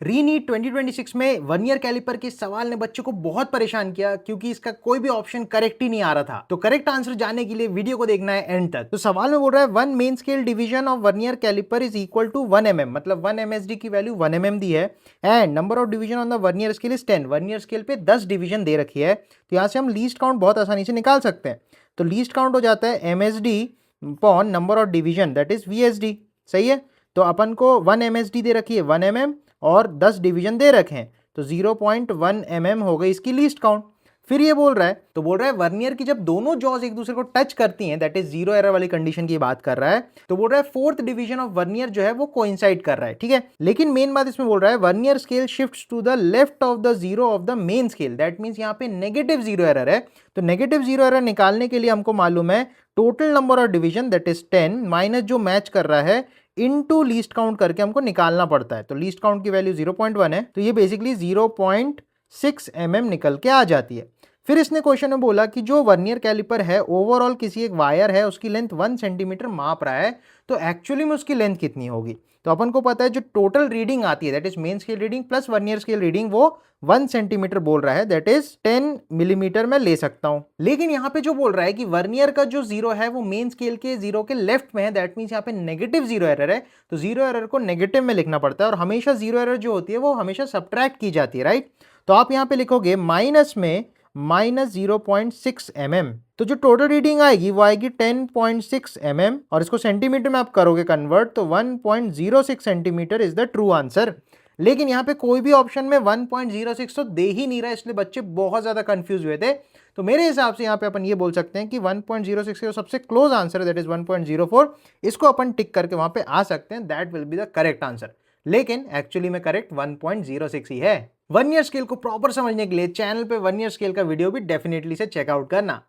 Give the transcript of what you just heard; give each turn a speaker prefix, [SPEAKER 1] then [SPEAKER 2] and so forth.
[SPEAKER 1] रीनीट 2026 में vernier caliper के सवाल ने बच्चों को बहुत परेशान किया क्योंकि इसका कोई भी ऑप्शन करेक्ट ही नहीं आ रहा था। तो करेक्ट आंसर जानने के लिए वीडियो को देखना है एंड तक। तो सवाल में बोल रहा है one main scale division of vernier calliper is equal to 1 mm, मतलब 1 MSD की वैल्यू 1 mm दी है and number of division on the vernier scale is 10। Vernier scale पे 10 डिवीजन दे रखी है, तो यहाँ से हम लीस्ट काउंट बहुत आसानी से निकाल सकते हैं। तो लीस्ट काउंट हो जाता है MSD upon number of division, that is VSD। सही है, तो अपन को 1 MSD दे रखी है 1 mm और 10 डिवीजन दे रखे हैं, तो 0.1 mm हो गई इसकी लीस्ट काउंट। फिर ये बोल रहा है वर्नियर की जब दोनों जॉज एक दूसरे को टच करती हैं, दैट इज जीरो एरर वाली कंडीशन की बात कर रहा है, तो बोल रहा है फोर्थ डिवीजन ऑफ वर्नियर जो है वो कोइंसाइड कर रहा है। ठीक है, लेकिन मेन बात इसमें बोल रहा है vernier scale shifts to the left of the zero of the main scale, that means यहाँ पे नेगेटिव जीरो एरर है। तो नेगेटिव जीरो एरर निकालने के लिए हमको मालूम है total number of division that is 10 minus जो मैच कर रहा है इनटू लीस्ट काउंट करके हमको निकालना पड़ता है। तो लीस्ट काउंट की वैल्यू 0.1 है, तो ये बेसिकली 0.6 mm निकल के आ जाती है। फिर इसने क्वेश्चन में बोला कि जो वर्नियर कैलिपर है ओवरऑल किसी एक वायर है उसकी लेंथ 1 सेंटीमीटर माप रहा है, तो एक्चुअली में उसकी लेंथ कितनी होगी। तो अपन को पता है जो टोटल रीडिंग आती है that is main scale reading plus vernier scale reading वो 1 सेंटीमीटर बोल रहा है, दैट इज 10 मिलीमीटर में ले सकता हूं। लेकिन यहाँ पे जो बोल रहा है कि वर्नियर का जो जीरो है वो मेन स्केल के जीरो के लेफ्ट में है, दैट मींस यहाँ पे नेगेटिव जीरो एरर है, तो जीरो एरर को नेगेटिव में लिखना पड़ता है और हमेशा जीरो एरर जो होती है वो हमेशा सब्ट्रैक्ट की जाती है, राइट। तो आप यहाँ पे लिखोगे माइनस में -0.6 mm, तो जो टोटल रीडिंग आएगी वो आएगी 10.6 mm और इसको सेंटीमीटर में आप करोगे कन्वर्ट तो 1.06 centimetre is the true answer. लेकिन यहाँ पे कोई भी ऑप्शन में 1.06 तो दे ही नहीं रहा, इसलिए बच्चे बहुत ज्यादा कंफ्यूज हुए थे। तो मेरे हिसाब से यहाँ पे अपन ये बोल सकते हैं कि 1.06 का सबसे क्लोज आंसर दैट इज 1.04, इसको अपन टिक करके वहां पे आ सकते हैं, that will be the correct answer. लेकिन एक्चुअली में करेक्ट 1.06 ही है। वर्नियर स्केल को प्रॉपर समझने के लिए चैनल पे वर्नियर स्केल का वीडियो भी डेफिनेटली से चेकआउट करना।